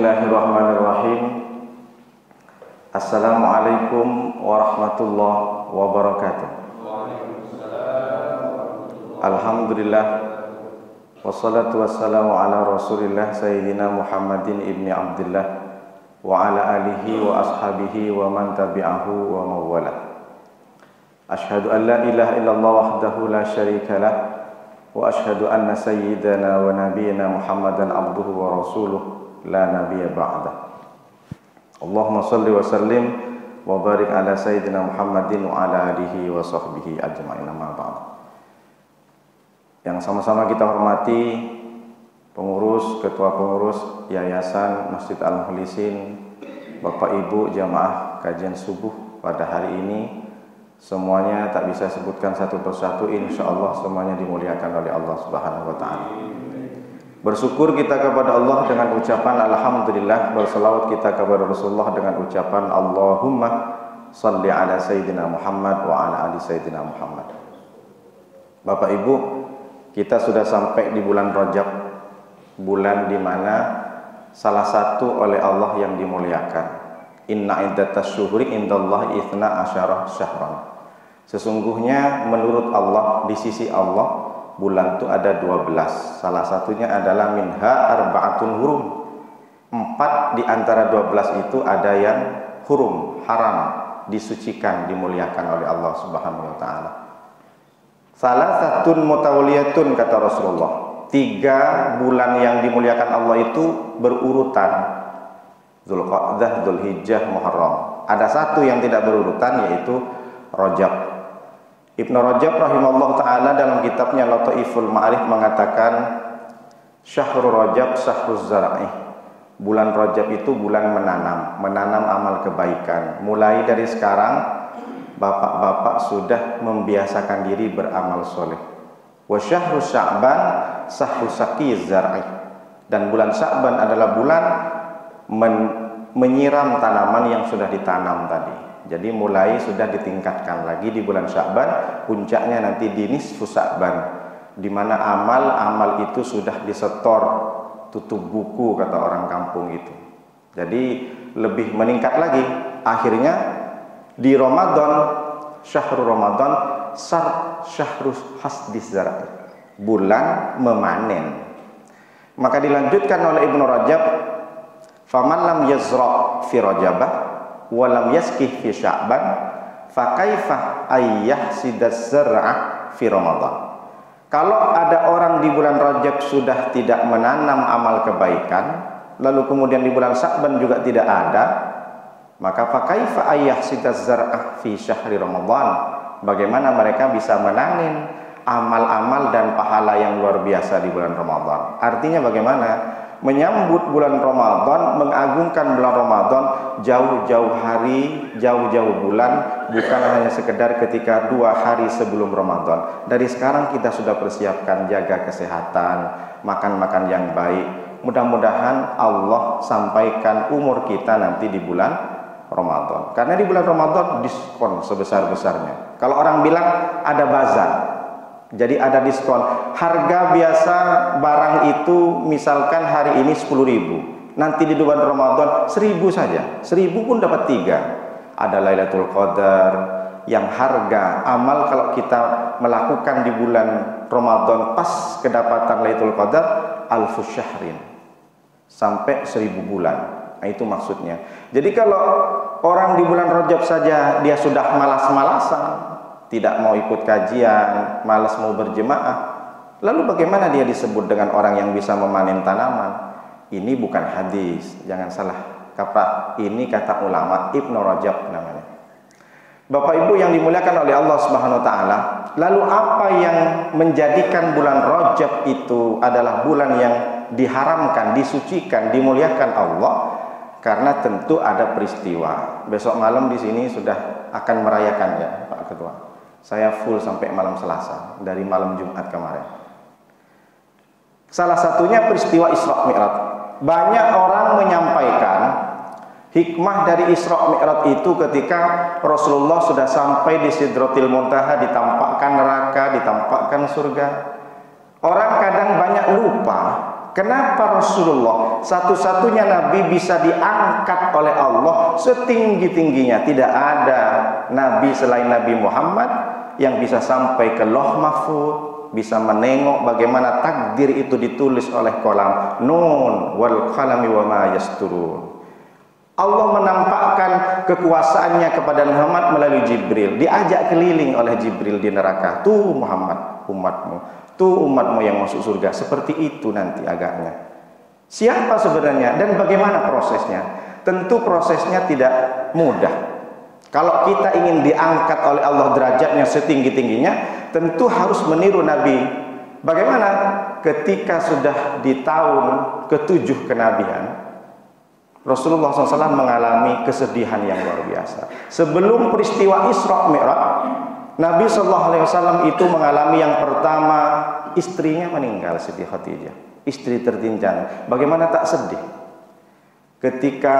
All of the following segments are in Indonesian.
Bismillahirrahmanirrahim. Assalamualaikum warahmatullahi wabarakatuh. Alhamdulillah, wassalatu wassalamu ala rasulillah Sayyidina Muhammadin ibni Abdillah wa ala alihi wa ashabihi wa man tabi'ahu wa mawala. Ashhadu an la ilaha illallah wahdahu la syarika lah, wa ashhadu anna sayyidana wa nabiyana Muhammadan abduhu wa rasuluh la nabiyya ba'dah. Allahumma salli wa sallim wa barik ala sayyidina Muhammadin wa ala alihi wa sahbihi ajma'in, amma ba'd. Yang sama-sama kita hormati pengurus, ketua pengurus Yayasan Masjid Al-Mukhlisin, Bapak Ibu jamaah kajian subuh pada hari ini, semuanya tak bisa sebutkan satu persatu, insyaallah semuanya dimuliakan oleh Allah Subhanahu wa taala. Bersyukur kita kepada Allah dengan ucapan alhamdulillah, berselawat kita kepada Rasulullah dengan ucapan Allahumma shalli ala sayyidina Muhammad wa ala ali sayyidina Muhammad. Bapak Ibu, kita sudah sampai di bulan Rajab, bulan di mana salah satu oleh Allah yang dimuliakan. Inna iddatas syuhuri indallahi itsna asyara syahran. Sesungguhnya menurut Allah, di sisi Allah, bulan itu ada 12. Salah satunya adalah minha arba'atun hurum. 4 di antara 12 itu ada yang hurum, haram, disucikan, dimuliakan oleh Allah Subhanahu wa taala. Salah satu mutawaliyatun, kata Rasulullah. 3 bulan yang dimuliakan Allah itu berurutan. Dzulqa'dah, Dzulhijjah, Muharram. Ada satu yang tidak berurutan, yaitu Rajab. Ibnu Rajab rahimahullah ta'ala dalam kitabnya Lataiful Ma'arif mengatakan, Syahrul Rajab syahruz zar'i. Bulan Rajab itu bulan menanam amal kebaikan. Mulai dari sekarang bapak-bapak sudah membiasakan diri beramal soleh. Wa syahrus Sya'ban syahrus saqiz zar'i. Dan bulan Sya'ban adalah bulan menyiram tanaman yang sudah ditanam tadi. Jadi mulai sudah ditingkatkan lagi di bulan Sya'ban, puncaknya nanti di nisfu Sya'ban, di mana amal-amal itu sudah disetor, tutup buku kata orang kampung itu. Jadi lebih meningkat lagi. Akhirnya di Ramadan, syahrul Ramadan, syahrus hasdis zar'i, bulan memanen. Maka dilanjutkan oleh Ibnu Rajab, faman lam yazra' fi Rajabah walam yaskih fi Sya'ban fa kaifa ayyahsidas zar'a fi Ramadan. Kalau ada orang di bulan Rajab sudah tidak menanam amal kebaikan, lalu kemudian di bulan Sya'ban juga tidak ada, maka fa kaifa ayyahsidas zar'a fi syahri Ramadan. Bagaimana mereka bisa menanen amal-amal dan pahala yang luar biasa di bulan Ramadan? Artinya bagaimana? Menyambut bulan Ramadan, mengagungkan bulan Ramadan, jauh-jauh hari, jauh-jauh bulan, bukan hanya sekedar ketika 2 hari sebelum Ramadan. Dari sekarang kita sudah persiapkan, jaga kesehatan, makan-makan yang baik. Mudah-mudahan Allah sampaikan umur kita nanti di bulan Ramadan. Karena di bulan Ramadan diskon sebesar-besarnya. Kalau orang bilang ada bazar, jadi ada diskon. Harga biasa barang itu misalkan hari ini 10.000, nanti di bulan Ramadan 1.000 saja. 1.000 pun dapat 3. Ada Lailatul Qadar yang harga amal kalau kita melakukan di bulan Ramadan pas kedapatan Lailatul Qadar alfus syahrin, sampai 1.000 bulan. Nah, itu maksudnya. Jadi kalau orang di bulan Rajab saja dia sudah malas-malasan, tidak mau ikut kajian, malas mau berjemaah, lalu bagaimana dia disebut dengan orang yang bisa memanen tanaman? Ini bukan hadis, jangan salah kaprah. Ini kata ulama, Ibnu Rajab namanya. Bapak Ibu yang dimuliakan oleh Allah Subhanahu wa taala, lalu apa yang menjadikan bulan Rajab itu adalah bulan yang diharamkan, disucikan, dimuliakan Allah? Karena tentu ada peristiwa. Besok malam di sini sudah akan merayakannya, Pak Ketua. Saya full sampai malam Selasa, dari malam Jumat kemarin. Salah satunya peristiwa Isra Mi'raj. Banyak orang menyampaikan hikmah dari Isra Mi'raj itu ketika Rasulullah sudah sampai di Sidratil Muntaha, ditampakkan neraka, ditampakkan surga. Orang kadang banyak lupa Kenapa Rasulullah satu-satunya Nabi bisa diangkat oleh Allah setinggi-tingginya? Tidak ada Nabi selain Nabi Muhammad yang bisa sampai ke Lauh Mahfuz, bisa menengok bagaimana takdir itu ditulis oleh kolam Nun wal qalami wa ma yasturun. Allah menampakkan kekuasaannya kepada Muhammad melalui Jibril. Diajak keliling oleh Jibril di neraka. Tuh Muhammad, umatmu. Tuh umatmu yang masuk surga. Seperti itu nanti agaknya. Siapa sebenarnya dan bagaimana prosesnya? Tentu prosesnya tidak mudah. Kalau kita ingin diangkat oleh Allah derajatnya setinggi-tingginya, tentu harus meniru Nabi. Bagaimana? Ketika sudah di tahun ke-7 kenabian, Rasulullah SAW mengalami kesedihan yang luar biasa. Sebelum peristiwa Isra Mi'raj, Nabi SAW itu mengalami yang pertama, istrinya meninggal, Siti Khadijah, istri tertinjau. Bagaimana tak sedih ketika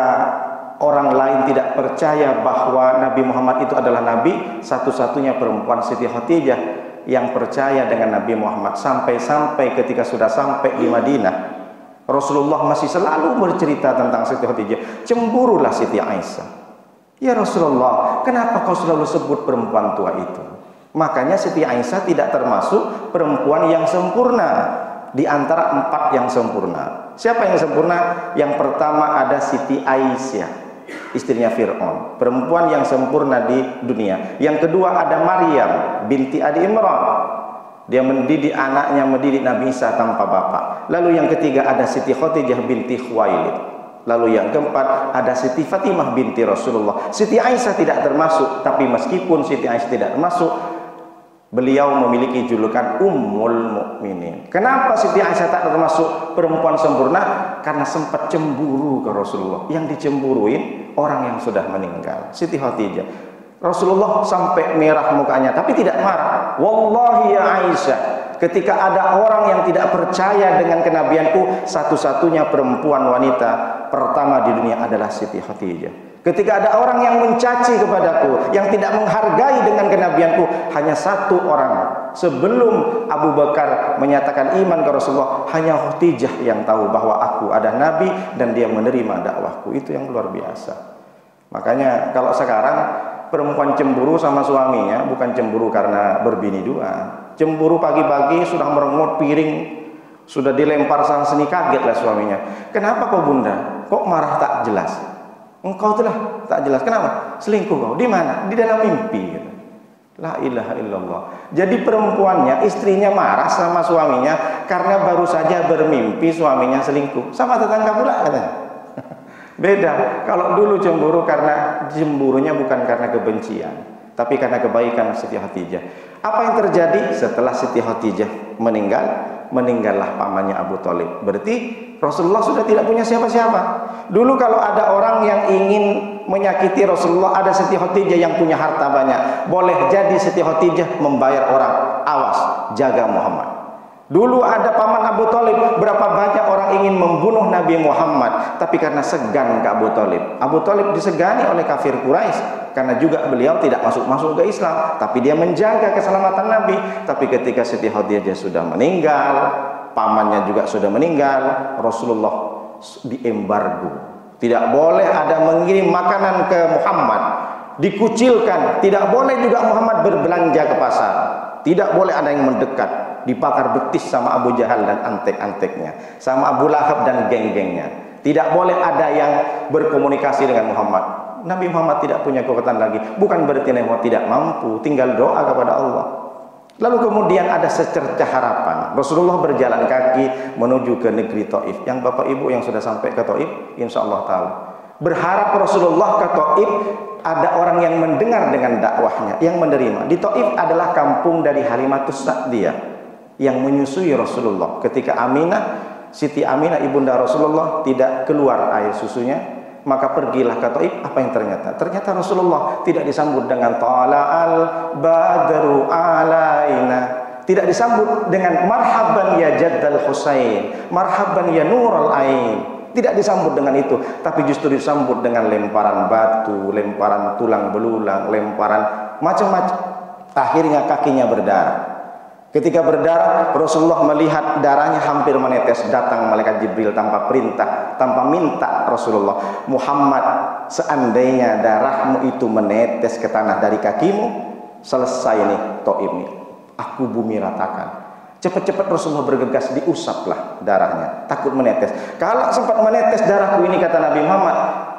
orang lain tidak percaya bahwa Nabi Muhammad itu adalah Nabi, satu-satunya perempuan Siti Khadijah yang percaya dengan Nabi Muhammad. Sampai-sampai ketika sudah sampai di Madinah, Rasulullah masih selalu bercerita tentang Siti Khadijah. Cemburulah Siti Aisyah. Ya Rasulullah, kenapa kau selalu sebut perempuan tua itu? Makanya Siti Aisyah tidak termasuk perempuan yang sempurna di antara 4 yang sempurna. Siapa yang sempurna? Yang pertama ada Siti Aisyah, istrinya Fir'aun, perempuan yang sempurna di dunia. Yang kedua ada Maryam binti Adi Imran, dia mendidik anaknya, mendidik Nabi Isa tanpa bapak. Lalu yang ketiga ada Siti Khadijah binti Khuwailid. Lalu yang keempat ada Siti Fatimah binti Rasulullah. Siti Aisyah tidak termasuk, tapi meskipun Siti Aisyah tidak termasuk, beliau memiliki julukan Ummul Mukminin. Kenapa Siti Aisyah tak termasuk perempuan sempurna? Karena sempat cemburu ke Rasulullah. Yang dicemburuin orang yang sudah meninggal, Siti Khadijah. Rasulullah sampai merah mukanya, tapi tidak marah. Wallahi ya Aisyah, ketika ada orang yang tidak percaya dengan kenabianku, satu-satunya perempuan wanita pertama di dunia adalah Siti Khadijah. Ketika ada orang yang mencaci kepadaku, yang tidak menghargai dengan kenabianku, hanya satu orang. Sebelum Abu Bakar menyatakan iman ke Rasulullah, hanya Khadijah yang tahu bahwa aku ada Nabi dan dia menerima dakwahku. Itu yang luar biasa. Makanya kalau sekarang perempuan cemburu sama suaminya bukan cemburu karena berbini dua. Cemburu pagi-pagi sudah merengut piring, sudah dilempar sang seni, kagetlah suaminya. Kenapa kau bunda? Kok marah tak jelas? Engkau telah tak jelas. Kenapa? Selingkuh kau. Di mana? Di dalam mimpi. La ilaha illallah. Jadi perempuannya, istrinya marah sama suaminya karena baru saja bermimpi suaminya selingkuh. Sama tetangga pula katanya. Beda. Kalau dulu cemburu karena cemburunya bukan karena kebencian, tapi karena kebaikan Siti Khadijah. Apa yang terjadi setelah Siti Khadijah meninggal? Meninggallah pamannya Abu Thalib. Berarti Rasulullah sudah tidak punya siapa-siapa. Dulu kalau ada orang yang ingin menyakiti Rasulullah, ada Siti Khadijah yang punya harta banyak, boleh jadi Siti Khadijah membayar orang, awas, jaga Muhammad. Dulu ada paman Abu Thalib, berapa banyak orang ingin membunuh Nabi Muhammad, tapi karena segan ke Abu Thalib. Abu Thalib disegani oleh kafir Quraisy, karena juga beliau tidak masuk ke Islam, tapi dia menjaga keselamatan Nabi. Tapi ketika Siti Khadijah sudah meninggal, pamannya juga sudah meninggal, Rasulullah diembargo. Tidak boleh ada mengirim makanan ke Muhammad, dikucilkan. Tidak boleh juga Muhammad berbelanja ke pasar. Tidak boleh ada yang mendekat. Dibakar betis sama Abu Jahal dan antek-anteknya, sama Abu Lahab dan geng-gengnya. Tidak boleh ada yang berkomunikasi dengan Muhammad. Nabi Muhammad tidak punya kekuatan lagi. Bukan berarti Nabi Muhammad tidak mampu, tinggal doa kepada Allah. Lalu kemudian ada secercah harapan. Rasulullah berjalan kaki menuju ke negeri Taif. Yang Bapak Ibu yang sudah sampai ke Taif, insya Allah tahu. Berharap Rasulullah ke Taif, ada orang yang mendengar dengan dakwahnya, yang menerima. Di Taif adalah kampung dari Halimatus Sa'diyah yang menyusui Rasulullah. Ketika Aminah, Siti Aminah ibunda Rasulullah tidak keluar air susunya, maka pergilah ke Taif. Apa yang ternyata? Ternyata Rasulullah tidak disambut dengan tala'al badru alaina, tidak disambut dengan marhaban ya jaddal Husain, marhaban ya nural ain. Tidak disambut dengan itu, tapi justru disambut dengan lemparan batu, lemparan tulang belulang, lemparan macam-macam. Akhirnya kakinya berdarah. Ketika berdarah, Rasulullah melihat darahnya hampir menetes. Datang malaikat Jibril tanpa perintah, tanpa minta Rasulullah, Muhammad, seandainya darahmu itu menetes ke tanah dari kakimu, selesai nih Taif nih, aku bumi ratakan. Cepat-cepat Rasulullah bergegas, diusaplah darahnya, takut menetes. Kalau sempat menetes darahku ini, kata Nabi Muhammad,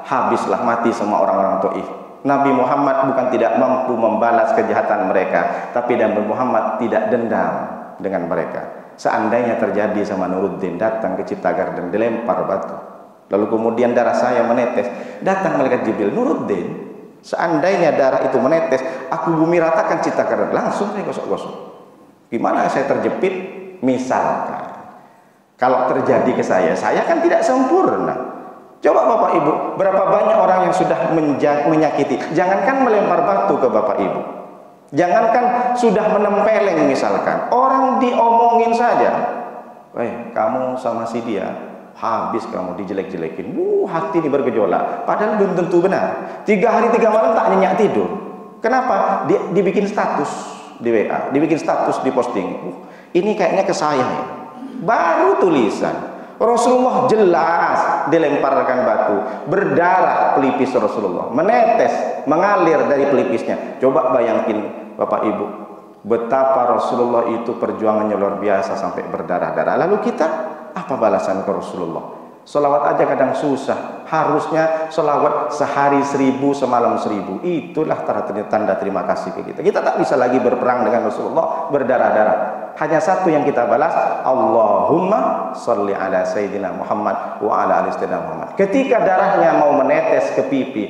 habislah, mati semua orang-orang Taif. Nabi Muhammad bukan tidak mampu membalas kejahatan mereka, tapi Nabi Muhammad tidak dendam dengan mereka. Seandainya terjadi sama Nuruddin, datang ke Cipta Garden, dilempar batu, lalu kemudian darah saya menetes, datang malaikat Jibril, Nuruddin, seandainya darah itu menetes, aku bumi ratakan Cipta Garden, langsung saya gosok-gosok. Gimana saya terjepit? Misalkan kalau terjadi ke saya kan tidak sempurna. Coba Bapak Ibu, berapa banyak orang yang sudah menyakiti, jangankan melempar batu ke Bapak Ibu, jangankan sudah menempeleng misalkan, orang diomongin saja, kamu sama si dia, habis kamu dijelek-jelekin, hati ini bergejolak, padahal belum tentu benar. 3 hari 3 malam tak nyenyak tidur. Kenapa? Dibikin status di WA, dibikin status di posting, ini kayaknya ke saya ya. Baru tulisan Rasulullah jelas dilemparkan batu, berdarah pelipis Rasulullah, menetes, mengalir dari pelipisnya. Coba bayangin Bapak Ibu, betapa Rasulullah itu perjuangannya luar biasa sampai berdarah-darah. Lalu kita, apa balasan ke Rasulullah? Selawat aja kadang susah, harusnya selawat sehari 1000, semalam 1000. Itulah tanda terima kasih ke kita. Kita tak bisa lagi berperang dengan Rasulullah berdarah-darah. Hanya satu yang kita balas, Allahumma sholli ala Sayyidina Muhammad wa ala ali Sayyidina Muhammad. Ketika darahnya mau menetes ke pipi,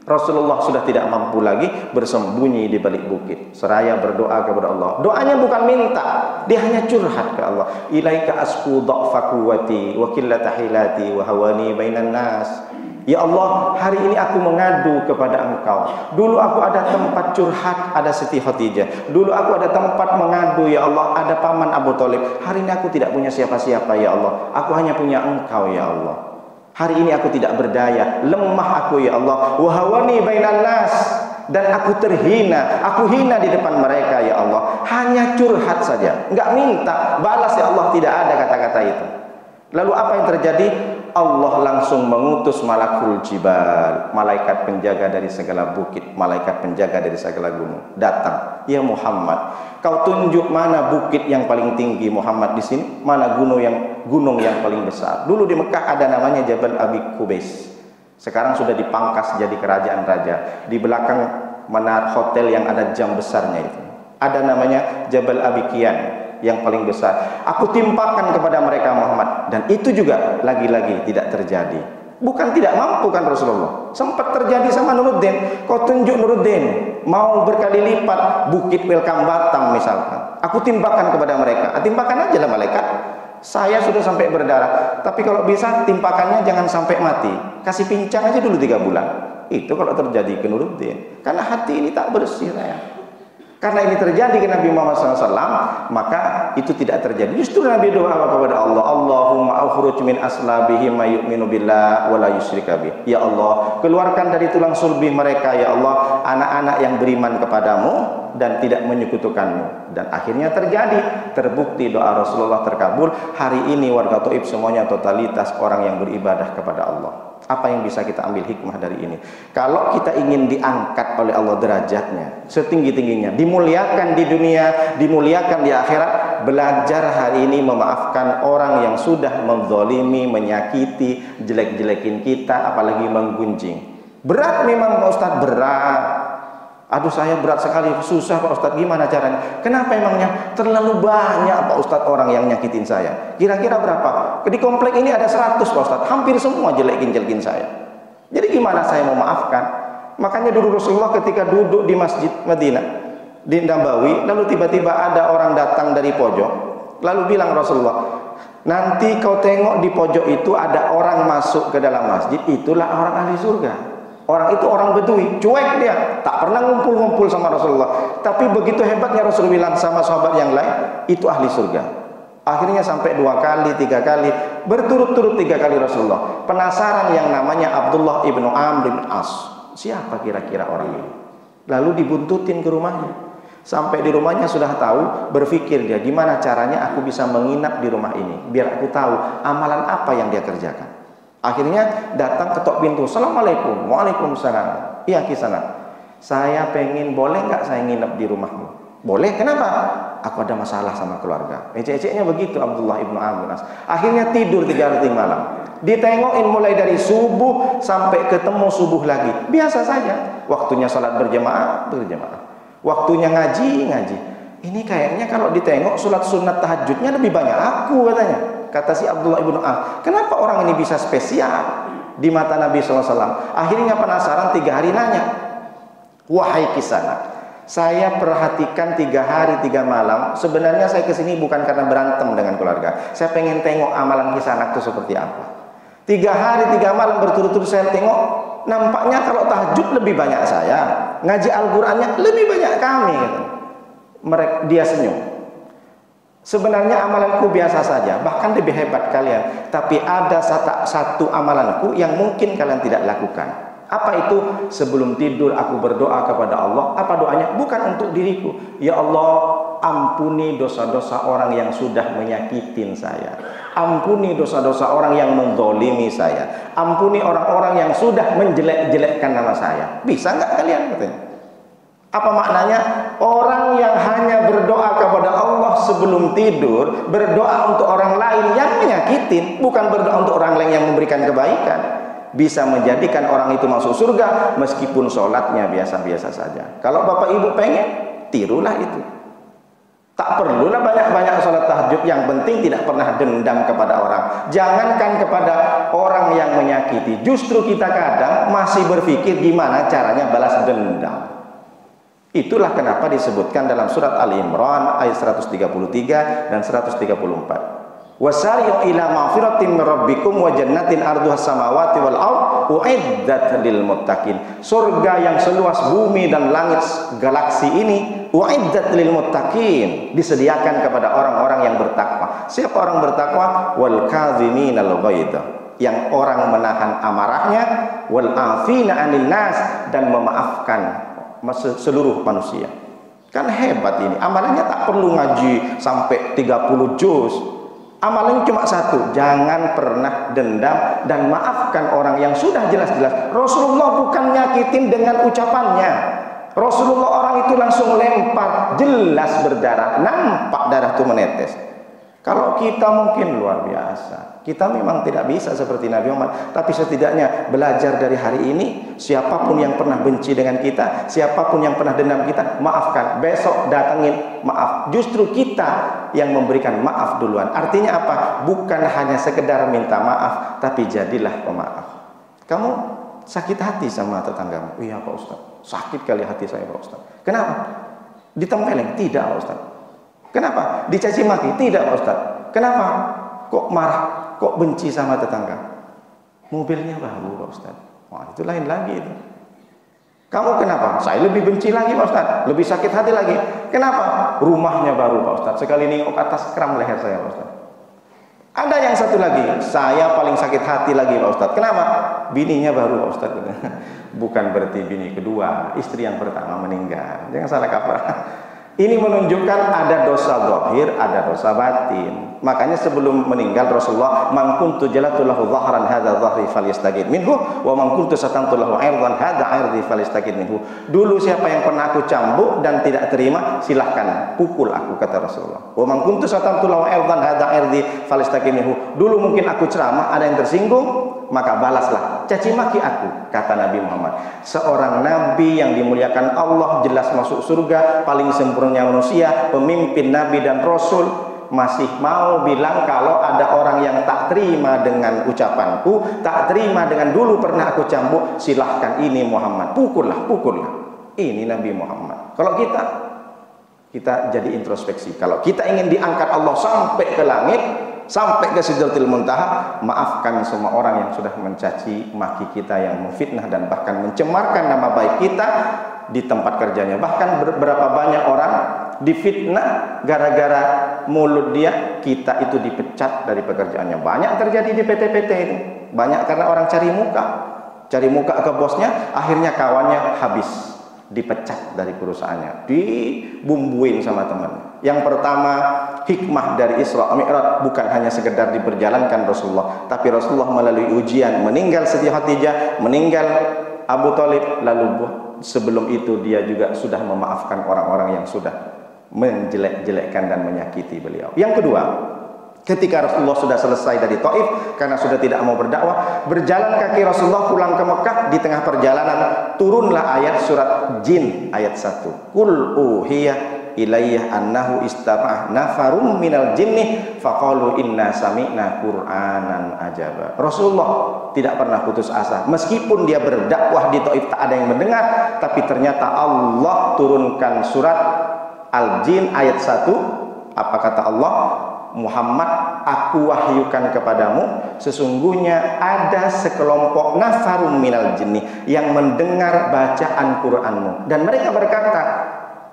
Rasulullah sudah tidak mampu lagi, bersembunyi di balik bukit, seraya berdoa kepada Allah. Doanya bukan minta, dia hanya curhat ke Allah. Ilaika asku dha'fa quwwati wa qillata hilati wa hawani bainan nas. Ya Allah, hari ini aku mengadu kepada Engkau. Dulu aku ada tempat curhat, ada Siti Khadijah. Dulu aku ada tempat mengadu, ya Allah, ada paman Abu Thalib. Hari ini aku tidak punya siapa-siapa, ya Allah. Aku hanya punya Engkau, ya Allah. Hari ini aku tidak berdaya, lemah aku, ya Allah. Wahawani bainan nas, dan aku terhina, aku hina di depan mereka, ya Allah. Hanya curhat saja, enggak minta balas, ya Allah. Tidak ada kata-kata itu. Lalu apa yang terjadi? Allah langsung mengutus malakul jibal, malaikat penjaga dari segala bukit, malaikat penjaga dari segala gunung, datang. Ya Muhammad, kau tunjuk mana bukit yang paling tinggi Muhammad di sini, mana gunung yang paling besar. Dulu di Mekah ada namanya Jabal Abi Qubais, sekarang sudah dipangkas jadi kerajaan raja. Di belakang menara hotel yang ada jam besarnya itu ada namanya Jabal Abi Kian, yang paling besar. Aku timpakan kepada mereka Muhammad, dan itu juga lagi-lagi tidak terjadi. Bukan tidak mampu kan Rasulullah, sempat terjadi sama Nuruddin. Kau tunjuk Nuruddin, mau berkali lipat bukit Welcome Batam misalkan, aku timpakan kepada mereka. Timpakan aja lah malaikat, saya sudah sampai berdarah, tapi kalau bisa timpakannya jangan sampai mati, kasih pincang aja dulu 3 bulan. Itu kalau terjadi ke Nuruddin, karena hati ini tak bersih saya. Karena ini terjadi ke Nabi Muhammad SAW, maka itu tidak terjadi. Justru Nabi doa kepada Allah, Allahumma akhruj min aslabihim ma yu'minu billah wa la yusyrika bih. Ya Allah, keluarkan dari tulang sulbi mereka, ya Allah, anak-anak yang beriman kepadamu dan tidak menyekutukanmu. Dan akhirnya terjadi, terbukti doa Rasulullah terkabul. Hari ini warga Taif semuanya totalitas orang yang beribadah kepada Allah. Apa yang bisa kita ambil hikmah dari ini? Kalau kita ingin diangkat oleh Allah derajatnya setinggi-tingginya, dimuliakan di dunia, dimuliakan di akhirat, belajar hari ini memaafkan orang yang sudah menzalimi, menyakiti, jelek-jelekin kita, apalagi menggunjing. Berat memang Pak Ustadz, berat. Aduh saya berat sekali, susah Pak Ustadz, gimana caranya? Kenapa emangnya? Terlalu banyak Pak Ustadz orang yang nyakitin saya. Kira-kira berapa? Di komplek ini ada 100 Pak Ustadz, hampir semua jelekin-jelekin saya. Jadi gimana saya mau maafkan? Makanya dulu Rasulullah ketika duduk di Masjid Madinah, di Nabawi, lalu tiba-tiba ada orang datang dari pojok, lalu bilang Rasulullah, nanti kau tengok di pojok itu ada orang masuk ke dalam masjid, itulah orang ahli surga. Orang itu orang Bedui, cuek dia, tak pernah ngumpul-ngumpul sama Rasulullah. Tapi begitu hebatnya Rasul bilang sama sahabat yang lain, itu ahli surga. Akhirnya sampai 2 kali, 3 kali, berturut-turut 3 kali Rasulullah. Penasaran yang namanya Abdullah ibnu Amr bin As. Siapa kira-kira orang ini? Lalu dibuntutin ke rumahnya. Sampai di rumahnya sudah tahu, berpikir dia gimana caranya aku bisa menginap di rumah ini, biar aku tahu amalan apa yang dia kerjakan. Akhirnya datang ketok pintu, Assalamualaikum. Waalaikumsalam. Iya kisana, saya pengen, boleh nggak saya nginep di rumahmu? Boleh, kenapa? Aku ada masalah sama keluarga. Ecek-eceknya begitu Abdullah ibnu Amr bin As. Akhirnya tidur 3 hari malam. Ditengokin mulai dari subuh sampai ketemu subuh lagi. Biasa saja. Waktunya salat berjamaah, berjamaah. Waktunya ngaji, ngaji. Ini kayaknya kalau ditengok salat sunat tahajudnya lebih banyak aku katanya. Kata si Abdullah ibnu Amr. Kenapa orang ini bisa spesial di mata Nabi SAW? Akhirnya penasaran 3 hari nanya. Wahai kisana, saya perhatikan 3 hari 3 malam. Sebenarnya saya kesini bukan karena berantem dengan keluarga. Saya pengen tengok amalan kisana itu seperti apa. 3 hari 3 malam berturut-turut saya tengok, nampaknya kalau tahajud lebih banyak saya, ngaji Al-Qur'annya lebih banyak kami. Dia senyum. Sebenarnya amalanku biasa saja, bahkan lebih hebat kalian. Tapi ada satu amalanku yang mungkin kalian tidak lakukan. Apa itu? Sebelum tidur aku berdoa kepada Allah. Apa doanya? Bukan untuk diriku. Ya Allah, ampuni dosa-dosa orang yang sudah menyakitin saya. Ampuni dosa-dosa orang yang menzalimi saya. Ampuni orang-orang yang sudah menjelek-jelekkan nama saya. Bisa nggak kalian katanya? Apa maknanya? Orang yang hanya berdoa kepada Allah sebelum tidur, berdoa untuk orang lain yang menyakitin, bukan berdoa untuk orang lain yang memberikan kebaikan, bisa menjadikan orang itu masuk surga meskipun sholatnya biasa-biasa saja. Kalau bapak ibu pengen, tirulah itu. Tak perlulah banyak-banyak sholat tahajud, yang penting tidak pernah dendam kepada orang. Jangankan kepada orang yang menyakiti, justru kita kadang masih berpikir gimana caranya balas dendam. Itulah kenapa disebutkan dalam surat Ali Imran ayat 133 dan 134. Wasari'u ila maghfiratin min rabbikum wa jannatin arduhas samawati wal ard uiddat lil muttaqin. Surga yang seluas bumi dan langit galaksi ini uiddat lil muttaqin, disediakan kepada orang-orang yang bertakwa. Siapa orang bertakwa? Wal kadhiminal ghaidha, yang orang menahan amarahnya, wal afina 'anil nas, dan memaafkan seluruh manusia. Kan hebat ini. Amalannya tak perlu ngaji sampai 30 juz. Amalan cuma satu, jangan pernah dendam dan maafkan orang yang sudah jelas-jelas. Rasulullah bukan nyakitin dengan ucapannya. Rasulullah orang itu langsung lempar, jelas berdarah, nampak darah itu menetes. Kalau kita mungkin luar biasa. Kita memang tidak bisa seperti Nabi Muhammad, tapi setidaknya belajar dari hari ini. Siapapun yang pernah benci dengan kita, siapapun yang pernah dendam kita, maafkan. Besok datangin maaf. Justru kita yang memberikan maaf duluan. Artinya apa? Bukan hanya sekedar minta maaf, tapi jadilah pemaaf. Kamu sakit hati sama tetanggamu? Iya Pak Ustaz, sakit kali hati saya Pak Ustaz. Kenapa? Ditempeleng? Tidak Pak Ustaz. Kenapa? Dicaci maki? Tidak Pak Ustaz. Kenapa? Kok marah? Kok benci sama tetangga? Mobilnya baru Pak Ustaz. Wah, itu lain lagi itu. Kamu kenapa? Saya lebih benci lagi Pak Ustaz, lebih sakit hati lagi. Kenapa? Rumahnya baru Pak Ustaz. Sekali nengok ke atas, kram leher saya Pak Ustaz. Ada yang satu lagi, saya paling sakit hati lagi Pak Ustaz. Kenapa? Bininya baru Pak Ustaz. Bukan berarti bini kedua, istri yang pertama meninggal. Jangan salah kaprah. Ini menunjukkan ada dosa zahir, ada dosa batin. Makanya sebelum meninggal Rasulullah, man kuntu jalatu lahu dhahran hadza dhahri falyastaqid minhu wa man kuntu satantu lahu 'irdan hadza 'irdi falyastaqid minhu. Dulu siapa yang pernah aku cambuk dan tidak terima, silahkan pukul aku, kata Rasulullah. Wa man kuntu satantu lahu 'irdan hadza 'irdi falyastaqid minhu. Dulu mungkin aku ceramah, ada yang tersinggung, maka balaslah, caci maki aku, kata Nabi Muhammad. Seorang nabi yang dimuliakan Allah, jelas masuk surga, paling sempurna manusia, pemimpin nabi dan rasul, masih mau bilang kalau ada orang yang tak terima dengan ucapanku, tak terima dengan dulu pernah aku cambuk, silahkan ini Muhammad, pukullah, pukullah. Ini Nabi Muhammad. Kalau kita jadi introspeksi. Kalau kita ingin diangkat Allah sampai ke langit, sampai ke Sidratil Muntaha, maafkan semua orang yang sudah mencaci maki kita, yang memfitnah dan bahkan mencemarkan nama baik kita di tempat kerjanya. Bahkan berapa banyak orang difitnah gara-gara mulut dia, kita itu dipecat dari pekerjaannya. Banyak terjadi di PT-PT ini. Banyak karena orang cari muka ke bosnya, akhirnya kawannya habis. dipecat dari perusahaannya, dibumbuin sama teman. Yang pertama, hikmah dari Isra Mi'raj bukan hanya sekedar diperjalankan Rasulullah, tapi Rasulullah melalui ujian, meninggal Siti Khadijah, meninggal Abu Thalib, lalu sebelum itu dia juga sudah memaafkan orang-orang yang sudah menjelek-jelekkan dan menyakiti beliau. Yang kedua, ketika Rasulullah sudah selesai dari Taif karena sudah tidak mau berdakwah, berjalan kaki Rasulullah pulang ke Mekah. Di tengah perjalanan turunlah ayat surat Jin ayat 1. Qul uhiya ilayya annahu istama'ah nafarum minal jinni faqalu inna sami'na qur'anan ajaba. Rasulullah tidak pernah putus asa. Meskipun dia berdakwah di Taif tak ada yang mendengar, tapi ternyata Allah turunkan surat Al-Jin ayat 1. Apa kata Allah? Muhammad, aku wahyukan kepadamu, sesungguhnya ada sekelompok nafarum minal jinni yang mendengar bacaan Qur'anmu, dan mereka berkata,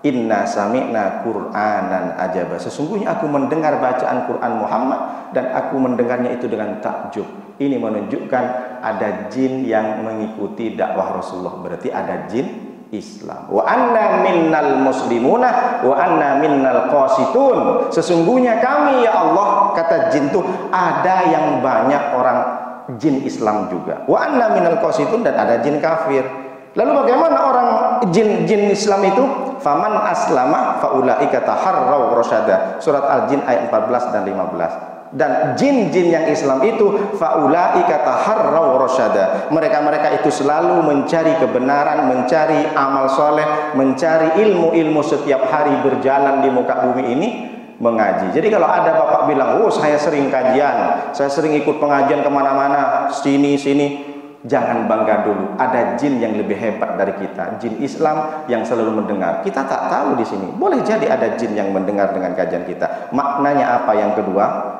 inna sami'na qur'anan ajaba, sesungguhnya aku mendengar bacaan Qur'an Muhammad dan aku mendengarnya itu dengan takjub. Ini menunjukkan ada jin yang mengikuti dakwah Rasulullah, berarti ada jin Islam. Wa anna minnal muslimuna wa anna minnal qasitun, sesungguhnya kami ya Allah, kata jin itu ada yang banyak orang jin Islam juga. Wa anna minnal qasitun, dan ada jin kafir. Lalu bagaimana orang jin Islam itu? Faman aslama faulaika taharraw rasyada. Surat Al-Jin ayat 14 dan 15. Dan jin-jin yang Islam itu faulaika taharraw rasyada, mereka-mereka itu selalu mencari kebenaran, mencari amal soleh, mencari ilmu-ilmu, setiap hari berjalan di muka bumi ini mengaji. Jadi kalau ada bapak bilang, oh saya sering kajian, saya sering ikut pengajian kemana-mana, sini, jangan bangga dulu. Ada jin yang lebih hebat dari kita, jin Islam yang selalu mendengar. Kita tak tahu di sini. Boleh jadi ada jin yang mendengar dengan kajian kita. Maknanya apa? Yang kedua,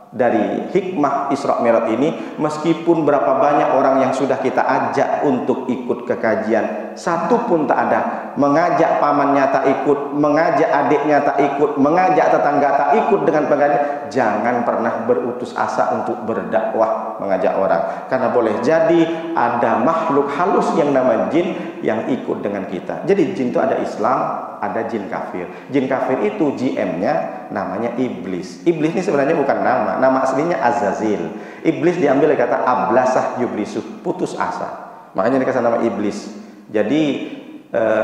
dari hikmah Isra Mi'raj ini, meskipun berapa banyak orang yang sudah kita ajak untuk ikut ke kajian, satu pun tak ada, mengajak pamannya tak ikut, mengajak adiknya tak ikut, mengajak tetangga tak ikut dengan pengajian, jangan pernah berutus asa untuk berdakwah mengajak orang, karena boleh jadi ada makhluk halus yang nama jin yang ikut dengan kita. Jadi jin itu ada Islam, ada jin kafir. Jin kafir itu GM-nya namanya iblis. Iblis ini sebenarnya bukan nama aslinya Azazil. Iblis diambil dari kata ablasah yublisu, putus asa. Makanya dikasih nama iblis. Jadi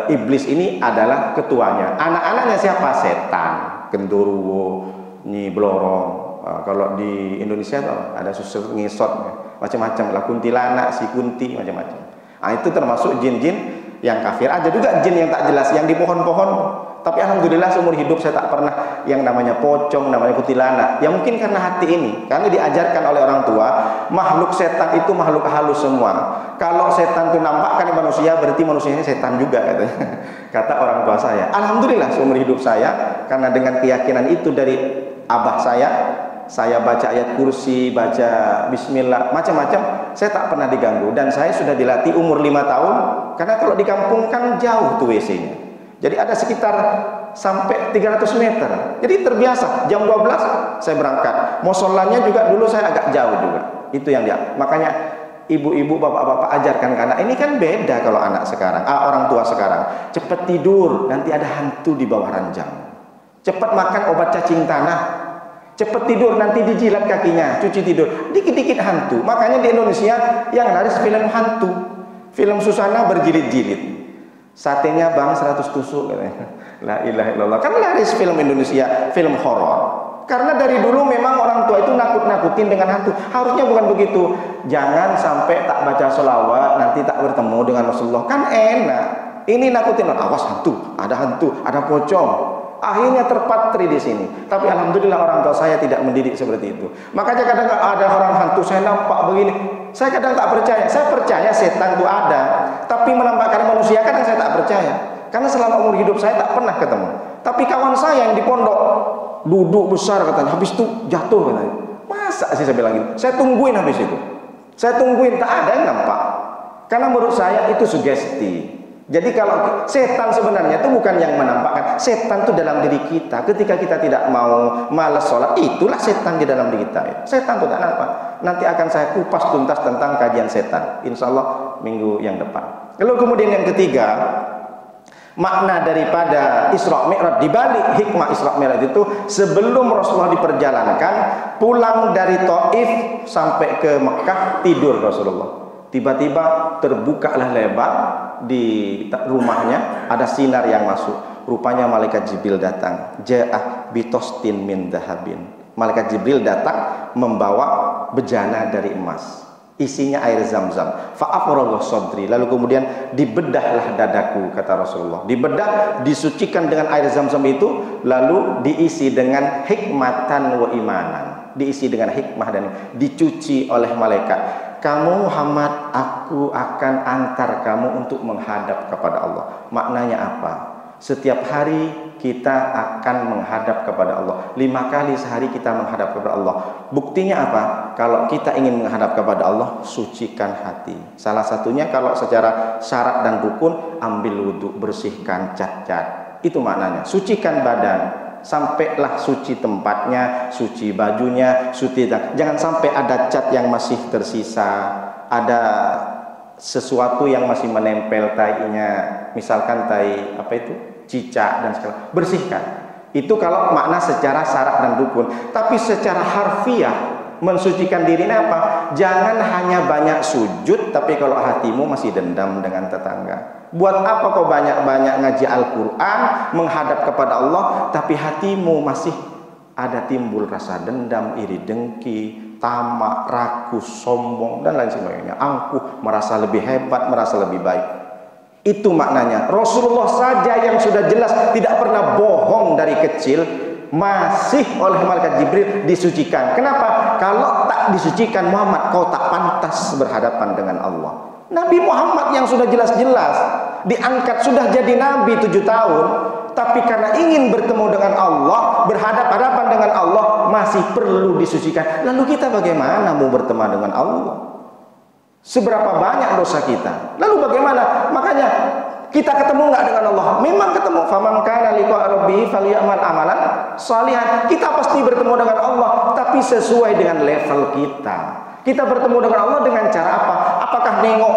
iblis ini adalah ketuanya. Anak-anaknya siapa? Setan, genderuwo, nyi blorong. Kalau di Indonesia tuh ada susu ngisot, macam-macam lah, kuntilanak, si kunti, macam-macam. Nah, itu termasuk jin-jin yang kafir. Ada juga jin yang tak jelas, yang di pohon-pohon. Tapi alhamdulillah seumur hidup saya tak pernah yang namanya pocong, namanya kuntilanak. Ya mungkin karena hati ini, karena diajarkan oleh orang tua, makhluk setan itu makhluk halus semua. Kalau setan itu nampakkan manusia, berarti manusianya setan juga, katanya. Kata orang tua saya. Alhamdulillah seumur hidup saya, karena dengan keyakinan itu dari abah saya baca ayat kursi, baca bismillah, macam-macam, saya tak pernah diganggu. Dan saya sudah dilatih umur 5 tahun, karena kalau di kampung kan jauh tuh WC-nya. Jadi ada sekitar sampai 300 meter. Jadi terbiasa, jam 12 saya berangkat. Musolanya juga dulu saya agak jauh juga. Itu yang dia. Makanya ibu-ibu, bapak-bapak ajarkan ke anak. Ini kan beda kalau anak sekarang, orang tua sekarang. Cepat tidur, nanti ada hantu di bawah ranjang. Cepat makan obat cacing tanah. Cepat tidur, nanti dijilat kakinya, cuci tidur. Dikit-dikit hantu. Makanya di Indonesia yang laris film hantu. Film Susana berjilid-jilid. Satenya bang 100 tusuk, katanya. La ilaha illallah. Kan laris film Indonesia, film horor. Karena dari dulu memang orang tua itu nakut-nakutin dengan hantu. Harusnya bukan begitu. Jangan sampai tak baca sholawat, nanti tak bertemu dengan Rasulullah. Kan enak. Ini nakutin, awas hantu, ada pocong. Akhirnya terpatri di sini. Tapi alhamdulillah orang tua saya tidak mendidik seperti itu. Makanya kadang ada orang hantu, saya nampak begini, saya kadang tak percaya. Saya percaya setan itu ada, tapi menampakkan manusia kadang saya tak percaya. Karena selama umur hidup saya tak pernah ketemu. Tapi kawan saya yang di pondok duduk besar, katanya, habis itu jatuh, katanya. Masa sih, saya bilang gitu. Saya tungguin habis itu. Saya tungguin, tak ada yang nampak. Karena menurut saya itu sugesti. Jadi kalau setan sebenarnya itu bukan yang menampakkan, setan itu dalam diri kita. Ketika kita tidak mau, malas sholat, itulah setan di dalam diri kita. Setan itu tak nampak. Nanti akan saya kupas tuntas tentang kajian setan, insya Allah minggu yang depan. Lalu kemudian yang ketiga, Makna daripada Isra Mi'raj, di balik hikmah Isra Mi'raj itu, sebelum Rasulullah diperjalankan pulang dari Taif sampai ke Mekah, tidur Rasulullah. Tiba-tiba terbukalah lebar di rumahnya, ada sinar yang masuk. Rupanya malaikat Jibril datang. Ja'ah bitostin min dahabin. Malaikat Jibril datang membawa bejana dari emas. Isinya air Zam-Zam. Fa'afragha sadri. Lalu kemudian dibedahlah dadaku, kata Rasulullah. Dibedah, disucikan dengan air Zam-Zam itu, lalu diisi dengan hikmatan wa imanan. Diisi dengan hikmah dan dicuci oleh malaikat. Kamu Muhammad, aku akan antar kamu untuk menghadap kepada Allah. Maknanya apa? Setiap hari kita akan menghadap kepada Allah. 5 kali sehari kita menghadap kepada Allah. Buktinya apa? Kalau kita ingin menghadap kepada Allah, sucikan hati. Salah satunya kalau secara syarat dan rukun, ambil wudhu, bersihkan cat-cat. Itu maknanya. Sucikan badan. Sampailah suci tempatnya, suci bajunya, suci. Jangan sampai ada cat yang masih tersisa, ada sesuatu yang masih menempel tainya, misalkan tai apa itu, cicak dan segala, bersihkan. Itu kalau makna secara syarat dan rukun. Tapi secara harfiah, mensucikan diri ini apa? Jangan hanya banyak sujud, tapi kalau hatimu masih dendam dengan tetangga. Buat apa kau banyak-banyak ngaji Al-Quran, menghadap kepada Allah, tapi hatimu masih ada timbul rasa dendam, iri dengki, tamak, rakus, sombong, dan lain sebagainya. Angkuh, merasa lebih hebat, merasa lebih baik. Itu maknanya. Rasulullah saja yang sudah jelas tidak pernah bohong dari kecil, masih oleh malaikat Jibril disucikan. Kenapa? Kalau tak disucikan Muhammad, kau tak pantas berhadapan dengan Allah. Nabi Muhammad yang sudah jelas-jelas diangkat, sudah jadi Nabi 7 tahun, tapi karena ingin bertemu dengan Allah, berhadapan-hadapan dengan Allah, masih perlu disucikan. Lalu kita bagaimana mau bertemu dengan Allah? Seberapa banyak dosa kita? Lalu bagaimana? Makanya kita ketemu nggak dengan Allah? Memang ketemu. Faman kana liqa rabbih falyamal amalan shalihan. Kita pasti bertemu dengan Allah, tapi sesuai dengan level kita. Kita bertemu dengan Allah dengan cara apa? Apakah nengok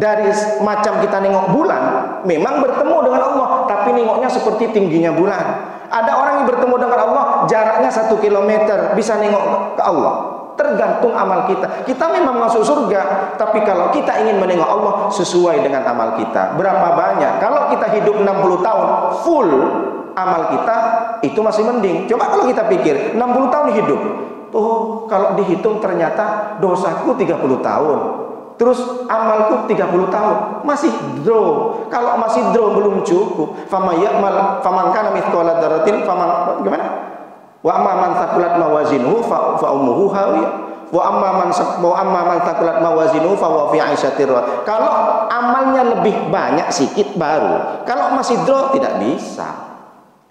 dari macam kita nengok bulan? Memang bertemu dengan Allah, tapi nengoknya seperti tingginya bulan. Ada orang yang bertemu dengan Allah jaraknya 1 kilometer, bisa nengok ke Allah. Tergantung amal kita. Kita memang masuk surga, tapi kalau kita ingin menengok Allah sesuai dengan amal kita. Berapa banyak? Kalau kita hidup 60 tahun full amal kita, itu masih mending. Coba kalau kita pikir 60 tahun hidup, oh kalau dihitung ternyata dosaku 30 tahun, terus amalku 30 tahun, masih draw. Kalau masih draw belum cukup. Faman kana mithqala dzarratin faman gimana? Wa amma man thaqulat mawazinuhu fa ummuhu hawiyah. Wa amma man thaqulat mawazinuhu fa huwa fi 'aisyatir radiyah. Kalau amalnya lebih banyak sikit baru. Kalau masih draw tidak bisa.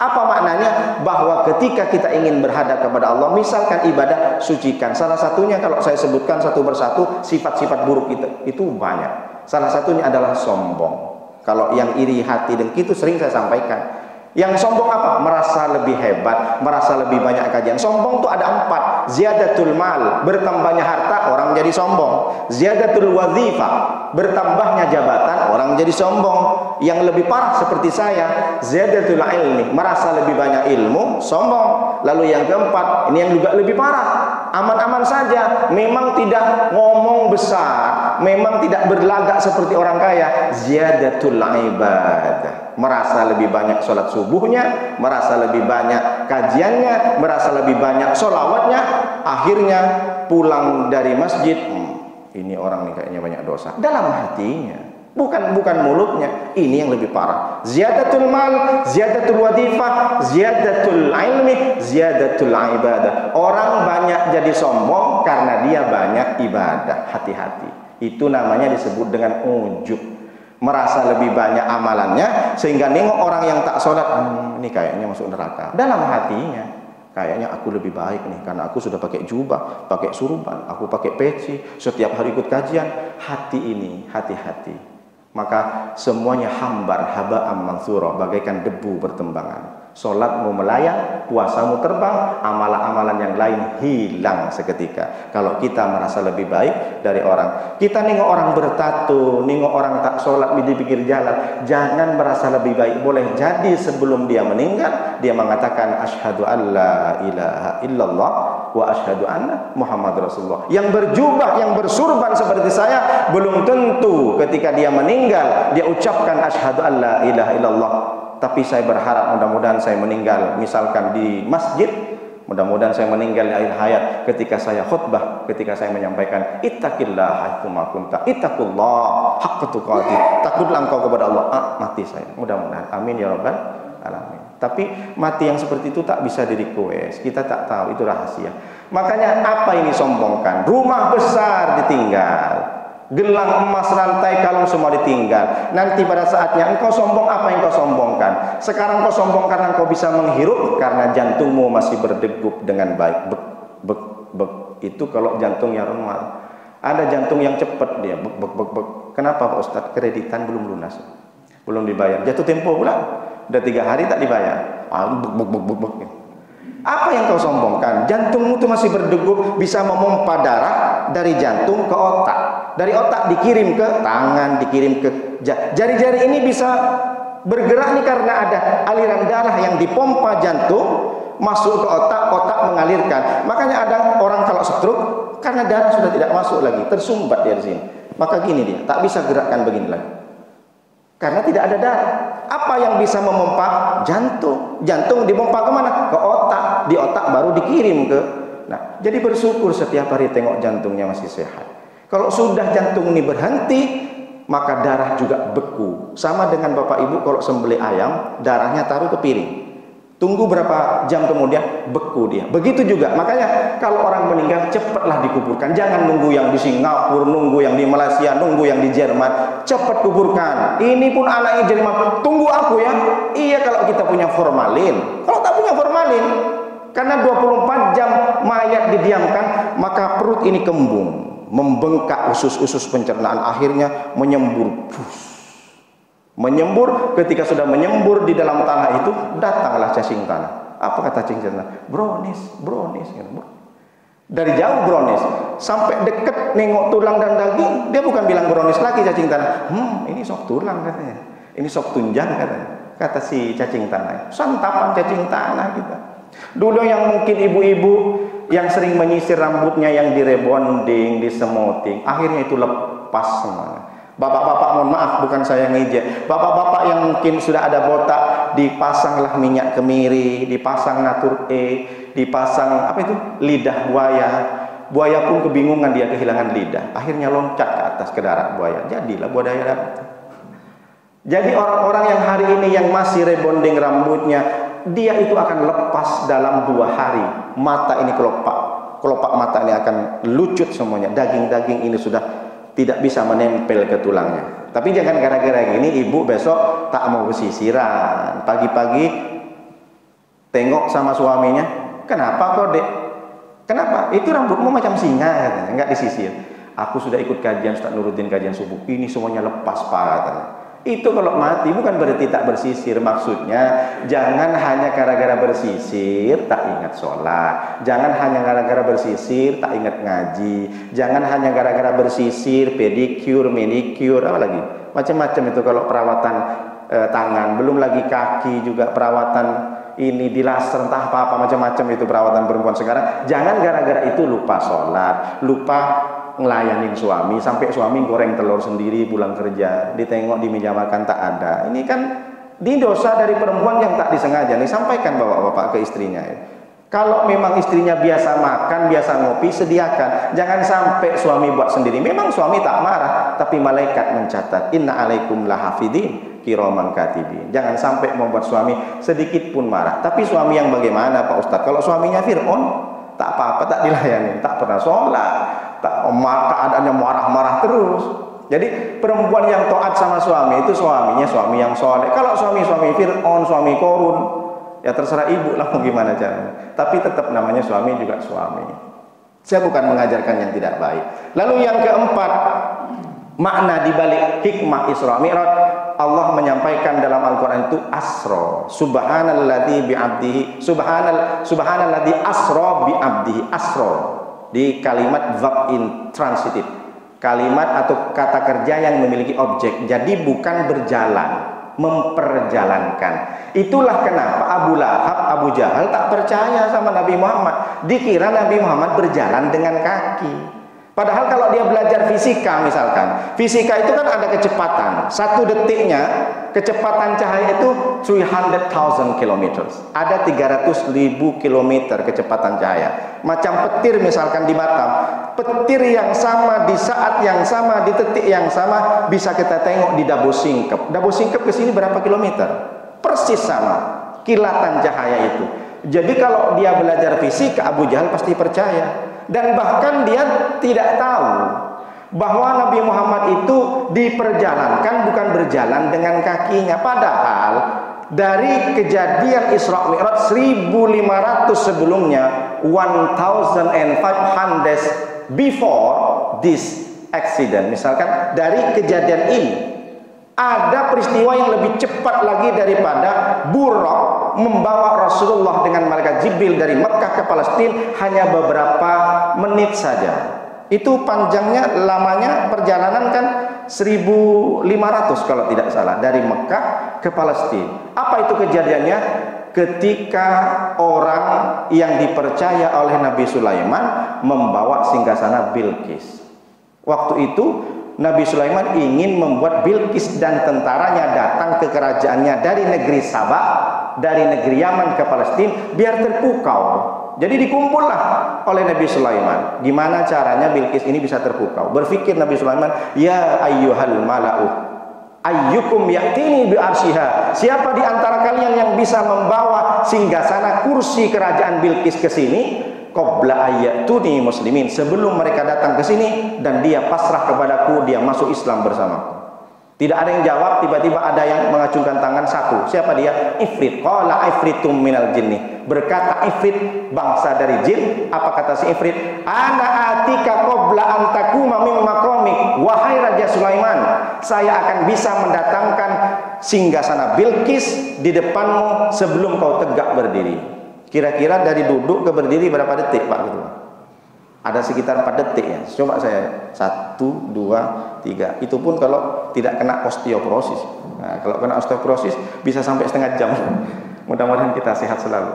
Apa maknanya? Bahwa ketika kita ingin berhadap kepada Allah, misalkan ibadah, sucikan. Salah satunya kalau saya sebutkan satu persatu, sifat-sifat buruk itu banyak. Salah satunya adalah sombong. Kalau yang iri hati dengki itu sering saya sampaikan. Yang sombong apa? Merasa lebih hebat, merasa lebih banyak kajian. Sombong itu ada 4. Ziyadatul mal, bertambahnya harta, orang jadi sombong. Ziyadatul wazifah, bertambahnya jabatan, orang jadi sombong. Yang lebih parah seperti saya, ziyadatul ilmi, merasa lebih banyak ilmu, sombong. Lalu yang keempat, ini yang juga lebih parah. Aman-aman saja, memang tidak ngomong besar, memang tidak berlagak seperti orang kaya. Ziyadatul ibadah, merasa lebih banyak sholat subuhnya, merasa lebih banyak kajiannya, merasa lebih banyak sholawatnya. Akhirnya pulang dari masjid, ini orang nih kayaknya banyak dosa. Dalam hatinya, bukan mulutnya. Ini yang lebih parah. Ziyadatul mal, ziyadatul wadifah, ziyadatul ilmi, ziyadatul ibadah. Orang banyak jadi sombong karena dia banyak ibadah. Hati-hati. Itu namanya disebut dengan ujub. Merasa lebih banyak amalannya sehingga nengok orang yang tak sholat, ini kayaknya masuk neraka. Dalam hatinya, kayaknya aku lebih baik nih karena aku sudah pakai jubah, pakai surban, aku pakai peci, setiap hari ikut kajian. Hati ini, hati-hati. Maka semuanya hambar, haba'am mansura, bagaikan debu bertembangan. Sholatmu melayang, puasamu terbang, amalan-amalan yang lain hilang seketika. Kalau kita merasa lebih baik dari orang, kita nengok orang bertato, nengok orang tak sholat di pinggir jalan, jangan merasa lebih baik. Boleh jadi sebelum dia meninggal, dia mengatakan asyhadu an la ilaha illallah wa asyhadu anna Muhammad Rasulullah. Yang berjubah, yang bersurban seperti saya, belum tentu ketika dia meninggal dia ucapkan asyhadu an la ilaha illallah. Tapi saya berharap mudah-mudahan saya meninggal misalkan di masjid, mudah-mudahan saya meninggal di akhir hayat ketika saya khutbah, ketika saya menyampaikan ittaqillah haitsuma kunta, ittaqullah haqqa tuqatih, takutlah engkau kepada Allah. Mati saya, mudah-mudahan, amin ya rabbal alamin. Tapi mati yang seperti itu tak bisa di-request, kita tak tahu, itu rahasia. Makanya apa ini sombongkan? Rumah besar ditinggal, gelang emas, rantai kalung semua ditinggal. Nanti pada saatnya engkau sombong, apa yang kau sombongkan? Sekarang kau sombong karena kau bisa menghirup, karena jantungmu masih berdegup dengan baik. Bek, bek, bek. Itu kalau jantung yang normal. Ada jantung yang cepat dia bek, bek, bek, bek. Kenapa Pak Ustadz? Kreditan belum lunas, belum dibayar. Jatuh tempo pula, udah 3 hari tak dibayar. Bek, bek, bek, bek, bek. Apa yang kau sombongkan? Jantungmu itu masih berdegup, bisa memompa darah dari jantung ke otak, dari otak dikirim ke tangan, dikirim ke jari-jari ini bisa bergerak nih karena ada aliran darah yang dipompa jantung masuk ke otak, otak mengalirkan. Makanya ada orang kalau stroke karena darah sudah tidak masuk lagi, tersumbat dia di sini. Maka gini dia, tak bisa gerakkan begini lagi. Karena tidak ada darah. Apa yang bisa memompa? Jantung. Jantung dipompa kemana? Ke otak. Di otak baru dikirim ke. Nah, jadi bersyukur setiap hari tengok jantungnya masih sehat. Kalau sudah jantung ini berhenti, maka darah juga beku. Sama dengan Bapak Ibu kalau sembelih ayam, darahnya taruh ke piring. Tunggu berapa jam kemudian beku dia. Begitu juga. Makanya kalau orang meninggal cepatlah dikuburkan. Jangan nunggu yang di Singapura, nunggu yang di Malaysia, nunggu yang di Jerman. Cepat kuburkan. Ini pun anaknya Jerman. Tunggu aku ya. Iya kalau kita punya formalin. Kalau tak punya formalin, karena 24 jam mayat didiamkan, maka perut ini kembung, membengkak usus-usus pencernaan, akhirnya menyembur. Menyembur, ketika sudah menyembur di dalam tanah itu, datanglah cacing tanah. Apa kata cacing tanah? Brownies, brownies. Dari jauh brownies, sampai dekat nengok tulang dan daging, dia bukan bilang brownies lagi cacing tanah. Ini sok tulang katanya, ini sok tunjang katanya. Kata si cacing tanah, santapan cacing tanah kita. Dulu yang mungkin ibu-ibu yang sering menyisir rambutnya yang direbonding, disemoting, akhirnya itu lepas semuanya. Bapak-bapak, mohon maaf, bukan saya ngejek. Bapak-bapak yang mungkin sudah ada botak, dipasanglah minyak kemiri, dipasang Natur E, dipasang apa itu? Lidah buaya. Buaya pun kebingungan, dia kehilangan lidah. Akhirnya loncat ke atas ke darat buaya. Jadilah buaya darat. Jadi orang-orang yang hari ini yang masih rebonding rambutnya, dia itu akan lepas dalam 2 hari. Mata ini kelopak mata ini akan lucut semuanya. Daging-daging ini sudah tidak bisa menempel ke tulangnya. Tapi jangan gara-gara gini ibu besok tak mau bersisiran. Pagi-pagi tengok sama suaminya, kenapa kok dek? Kenapa? Itu rambutmu macam singa katanya, enggak disisir. Aku sudah ikut kajian Ustaz Nuruddin, kajian subuh, ini semuanya lepas pak katanya. Itu kalau mati bukan berarti tak bersisir. Maksudnya jangan hanya gara-gara bersisir tak ingat sholat. Jangan hanya gara-gara bersisir tak ingat ngaji. Jangan hanya gara-gara bersisir pedicure, manicure, apa lagi? Macam-macam itu kalau perawatan tangan. Belum lagi kaki juga perawatan ini di laser entah apa-apa, macam-macam itu perawatan perempuan sekarang. Jangan gara-gara itu lupa sholat, lupa ngelayanin suami, sampai suami goreng telur sendiri pulang kerja, ditengok di meja makan tak ada. Ini kan di dosa dari perempuan yang tak disengaja. Nih sampaikan bapak-bapak ke istrinya. Kalau memang istrinya biasa makan, biasa ngopi, sediakan. Jangan sampai suami buat sendiri. Memang suami tak marah, tapi malaikat mencatat, inna alaikum lahafidin kiraman katibin. Jangan sampai membuat suami sedikit pun marah. Tapi suami yang bagaimana Pak Ustadz? Kalau suaminya Fir'aun, tak apa-apa, tak dilayani, tak pernah sholat, keadaannya marah-marah terus. Jadi perempuan yang taat sama suami itu suaminya suami yang soleh. Kalau suami Fir'aun, suami Korun, ya terserah ibu lah mau gimana caranya. Tapi tetap namanya suami juga suami. Saya bukan mengajarkan yang tidak baik. Lalu yang keempat, makna dibalik hikmah Isra Mi'raj, Allah menyampaikan dalam Al-Quran itu asra, subhanalladzi bi'abdihi, subhanalladzi asra bi'abdihi. Asra di kalimat verb intransitif, kalimat atau kata kerja yang memiliki objek, jadi bukan berjalan, memperjalankan. Itulah kenapa Abu Lahab, Abu Jahal tak percaya sama Nabi Muhammad. Dikira Nabi Muhammad berjalan dengan kaki. Padahal kalau dia belajar fisika misalkan, fisika itu kan ada kecepatan. 1 detiknya kecepatan cahaya itu 300,000 km. Ada 300.000 km kecepatan cahaya. Macam petir misalkan di Batam. Petir yang sama di saat yang sama, di detik yang sama bisa kita tengok di Dabo Singkep. Dabo Singkep ke sini berapa kilometer? Persis sama kilatan cahaya itu. Jadi kalau dia belajar fisika, Abu Jahal pasti percaya. Dan bahkan dia tidak tahu bahwa Nabi Muhammad itu diperjalankan, bukan berjalan dengan kakinya. Padahal dari kejadian Isra Mi'raj 1500 sebelumnya, 1500 before this accident, misalkan dari kejadian ini ada peristiwa yang lebih cepat lagi daripada Buraq membawa Rasulullah dengan malaikat Jibril dari Mekah ke Palestina hanya beberapa menit saja. Itu panjangnya, lamanya perjalanan kan 1500 kalau tidak salah, dari Mekah ke Palestina. Apa itu kejadiannya? Ketika orang yang dipercaya oleh Nabi Sulaiman membawa singgasana Bilqis. Waktu itu Nabi Sulaiman ingin membuat Bilqis dan tentaranya datang ke kerajaannya dari negeri Sabah, dari negeri Yaman ke Palestina, biar terpukau. Jadi dikumpullah oleh Nabi Sulaiman. Gimana caranya Bilqis ini bisa terpukau? Berpikir Nabi Sulaiman, ya ayyuhal mala'u, ayyukum ya'tini bi arsyiha. Siapa di antara kalian yang bisa membawa singgasana kursi kerajaan Bilqis ke sini? Qabla ayyatuni muslimin, sebelum mereka datang ke sini dan dia pasrah kepadaku, dia masuk Islam bersamaku. Tidak ada yang jawab, tiba-tiba ada yang mengacungkan tangan satu. Siapa dia? Ifrit. Qala ifritum minal jinni. Berkata Ifrit, bangsa dari jin. Apa kata si Ifrit? Ana atika qabla an takuma min maqamik. Wahai Raja Sulaiman, saya akan bisa mendatangkan singgasana Bilqis di depanmu sebelum kau tegak berdiri. Kira-kira dari duduk ke berdiri berapa detik Pak Ketua? Ada sekitar 4 detik ya. Coba saya 1, 2, 3. Itu pun kalau tidak kena osteoporosis. Nah, kalau kena osteoporosis bisa sampai setengah jam. Mudah-mudahan kita sehat selalu.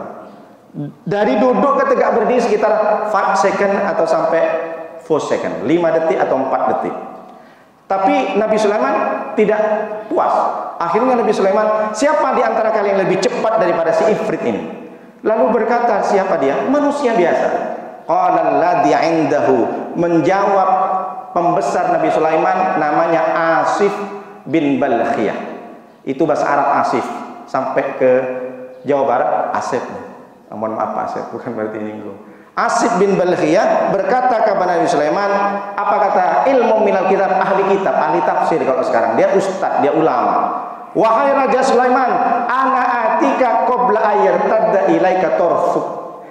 Dari duduk ke tegak berdiri sekitar 5 second atau sampai 4 second, 5 detik atau 4 detik. Tapi Nabi Sulaiman tidak puas. Akhirnya Nabi Sulaiman, siapa di antara kalian yang lebih cepat daripada si Ifrit ini? Lalu berkata, siapa dia? Manusia biasa. Qala alladhi 'indahu, menjawab pembesar Nabi Sulaiman, namanya Asif bin Balkhiyah. Itu bahasa Arab Asif. Sampai ke Jawa Barat Asif. Mohon maaf Asif, bukan berarti nyinggung. Asif bin Balkhiyah berkata kepada Nabi Sulaiman, apa kata ilmu minal kitab, ahli kitab, ahli tafsir kalau sekarang. Dia ustadz, dia ulama. Wahai Raja Sulaiman, ana atika qabla ayartadda ilaika torfuk.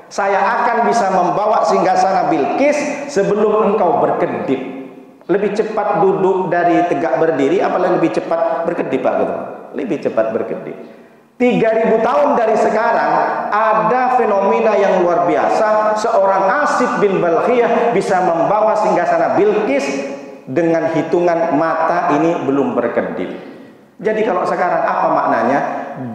Saya akan bisa membawa singgasana Bilqis sebelum engkau berkedip. Lebih cepat duduk dari tegak berdiri, apalagi lebih cepat berkedip Pak Ketua? Lebih cepat berkedip. 3000 tahun dari sekarang ada fenomena yang luar biasa. Seorang Asif bin Balkhiyah bisa membawa singgasana Bilqis dengan hitungan mata ini belum berkedip. Jadi kalau sekarang apa maknanya?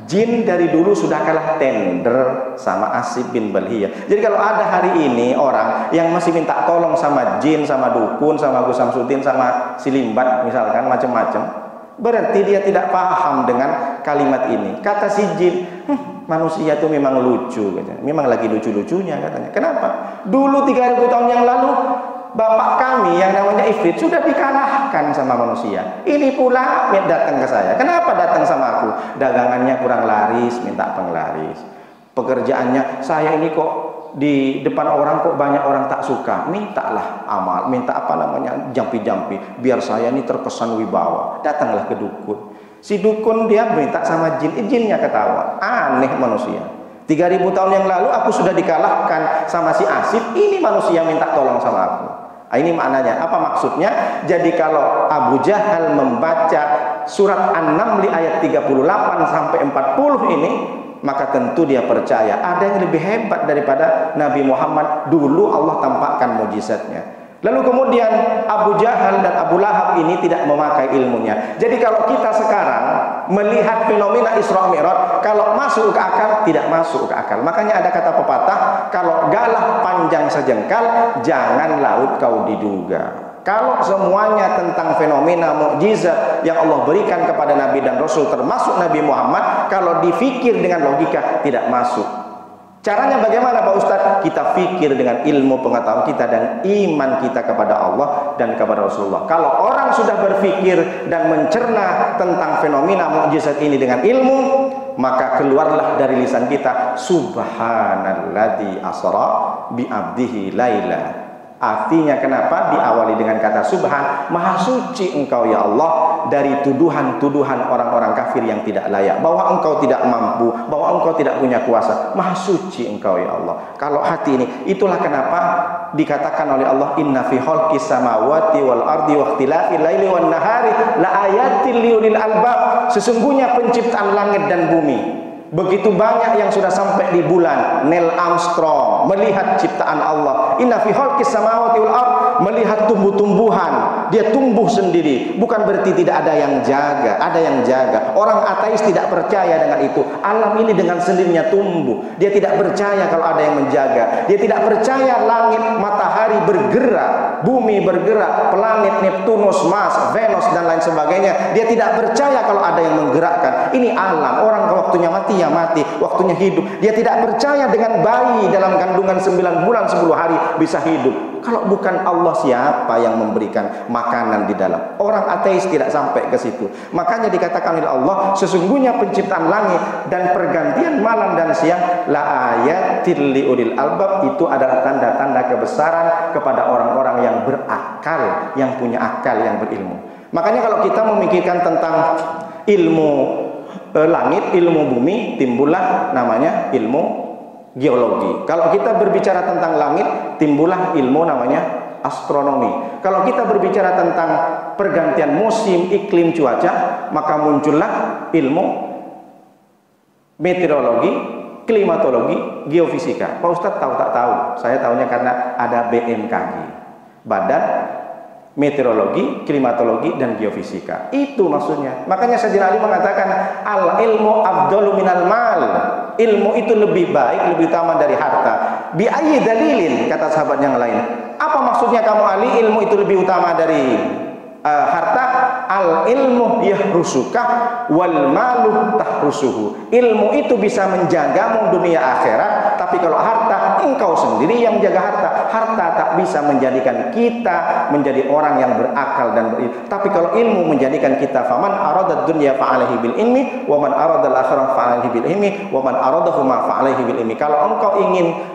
Jin dari dulu sudah kalah tender sama Asif bin Balkhiyah. Jadi kalau ada hari ini orang yang masih minta tolong sama jin, sama dukun, sama Gus Samsudin, sama si Limbat misalkan, macam-macam, berarti dia tidak paham dengan kalimat ini. Kata si jin, manusia itu memang lucu katanya. Memang lagi lucu-lucunya katanya. Kenapa? Dulu 3000 tahun yang lalu bapak kami yang namanya Ifrit sudah dikalahkan sama manusia. Ini pula datang ke saya. Kenapa datang sama aku? Dagangannya kurang laris, minta penglaris. Pekerjaannya, saya ini kok di depan orang kok banyak orang tak suka. Mintalah amal, minta apa namanya, jampi-jampi, biar saya ini terkesan wibawa. Datanglah ke dukun. Si dukun dia minta sama jin, jinnya ketawa. Aneh manusia. 3000 tahun yang lalu aku sudah dikalahkan sama si Asif, ini manusia minta tolong sama aku. Ini maknanya, apa maksudnya? Jadi kalau Abu Jahal membaca surat An-Naml ayat 38 sampai 40 ini, maka tentu dia percaya ada yang lebih hebat daripada Nabi Muhammad. Dulu Allah tampakkan mujizatnya. Lalu kemudian Abu Jahal dan Abu Lahab ini tidak memakai ilmunya. Jadi kalau kita sekarang melihat fenomena Isra Mi'raj, kalau masuk ke akal, tidak masuk ke akal. Makanya ada kata pepatah, kalau galah panjang sejengkal, jangan laut kau diduga. Kalau semuanya tentang fenomena mukjizat yang Allah berikan kepada Nabi dan Rasul, termasuk Nabi Muhammad, kalau difikir dengan logika, tidak masuk. Caranya bagaimana Pak Ustadz? Kita fikir dengan ilmu pengetahuan kita dan iman kita kepada Allah dan kepada Rasulullah. Kalau orang sudah berfikir dan mencerna tentang fenomena mukjizat ini dengan ilmu, maka keluarlah dari lisan kita, Subhanalladzi asra bi abdihi laila. Artinya kenapa diawali dengan kata subhan? Maha suci engkau ya Allah dari tuduhan-tuduhan orang-orang kafir yang tidak layak, bahwa engkau tidak mampu, bahwa engkau tidak punya kuasa. Maha suci engkau ya Allah. Kalau hati ini, itulah kenapa dikatakan oleh Allah, inna fi khalqis samawati wal ardi wa ikhtilafil laili wan nahari la ayatil liulil albab. Sesungguhnya penciptaan langit dan bumi, begitu banyak yang sudah sampai di bulan. Neil Armstrong melihat ciptaan Allah. Inna fi khalqis samawati wal ard, melihat tumbuh-tumbuhan, dia tumbuh sendiri. Bukan berarti tidak ada yang jaga, ada yang jaga. Orang ateis tidak percaya dengan itu. Alam ini dengan sendirinya tumbuh. Dia tidak percaya kalau ada yang menjaga. Dia tidak percaya langit, matahari bergerak, bumi bergerak, planet Neptunus, Mars, Venus dan lain sebagainya. Dia tidak percaya kalau ada yang menggerakkan. Ini alam. Orang kalau waktunya mati ya mati, waktunya hidup. Dia tidak percaya dengan bayi dalam kandungan 9 bulan 10 hari bisa hidup. Kalau bukan Allah, siapa yang memberikan makanan di dalam? Orang ateis tidak sampai ke situ. Makanya dikatakan oleh Allah, sesungguhnya penciptaan langit dan pergantian malam dan siang la ayatil liulil albab, itu adalah tanda-tanda kebesaran kepada orang-orang yang berakal, yang punya akal, yang berilmu. Makanya kalau kita memikirkan tentang ilmu langit, ilmu bumi, timbullah namanya ilmu geologi. Kalau kita berbicara tentang langit, timbullah ilmu namanya astronomi. Kalau kita berbicara tentang pergantian musim, iklim, cuaca, maka muncullah ilmu meteorologi, klimatologi, geofisika. Pak Ustadz tahu tak tahu? Saya tahunya karena ada BMKG, Badan Meteorologi, Klimatologi, dan Geofisika. Itu maksudnya. Makanya Sayyidina Ali mengatakan, al ilmu afdalu minal mal. Ilmu itu lebih baik, lebih utama dari harta. Bi ayyi dalilin, kata sahabat yang lain. Apa maksudnya kamu Ali, ilmu itu lebih utama dari harta? Al ilmu yahrusuka wal malu tahrusuhu. Ilmu itu bisa menjagamu dunia akhirat, tapi kalau harta, engkau sendiri yang menjaga harta. Harta tak bisa menjadikan kita menjadi orang yang berakal dan berilmu. Tapi kalau ilmu menjadikan kita, faman aradad dunya fa'alaihi bil ilmi wa man aradal akhirah fa'alaihi bil ilmi wa man aradahuma fa'alaihi bil ilmi. Kalau engkau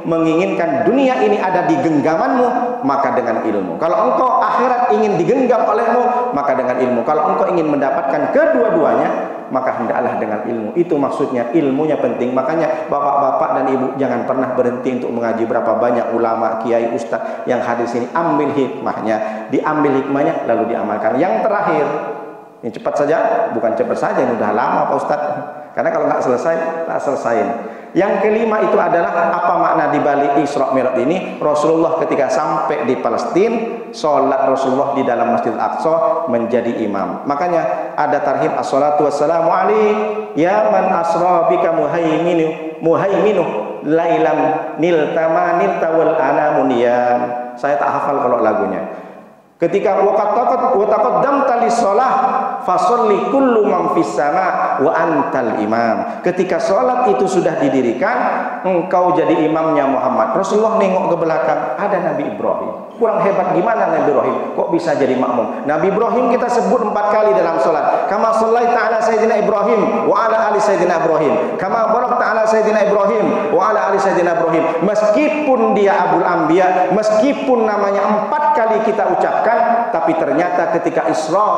menginginkan dunia ini ada di genggamanmu, maka dengan ilmu. Kalau engkau akhirat ingin digenggam olehmu, maka dengan ilmu. Kalau engkau ingin mendapatkan kedua-duanya, maka hendaklah dengan ilmu. Itu maksudnya, ilmunya penting. Makanya bapak-bapak dan ibu jangan pernah berhenti untuk mengaji. Berapa banyak ulama, kiai, ustaz yang hadir sini, ambil hikmahnya, diambil hikmahnya lalu diamalkan. Yang terakhir, ini cepat saja, bukan cepat saja, ini udah lama Pak Ustaz. Karena kalau nggak selesai, tak selesaiin. Yang kelima itu adalah apa makna di balik Isra Mi'raj ini. Rasulullah ketika sampai di Palestina, sholat Rasulullah di dalam Masjid Al-Aqsa menjadi imam. Makanya ada tarhib as-salatu wassalamu alaik ya man asra bika muhaiminu lailam niltama niltawal anamuniyan. Saya tak hafal kalau lagunya. Ketika waqaddamta lis-shalah fasolli kullu man fis sama wa antal imam. Ketika sholat itu sudah didirikan, engkau jadi imamnya Muhammad. Rasulullah nengok ke belakang, ada Nabi Ibrahim. Kurang hebat gimana Nabi Ibrahim? Kok bisa jadi makmum? Nabi Ibrahim kita sebut 4 kali dalam sholat. Kama shallaita ala sayyidina Ibrahim wa ala ali sayyidina Ibrahim. Kama barakta ala sayyidina Ibrahim wa ala ali sayyidina Ibrahim. Meskipun dia Abul Anbiya, meskipun namanya 4 kali kita ucapkan, tapi ternyata ketika Isra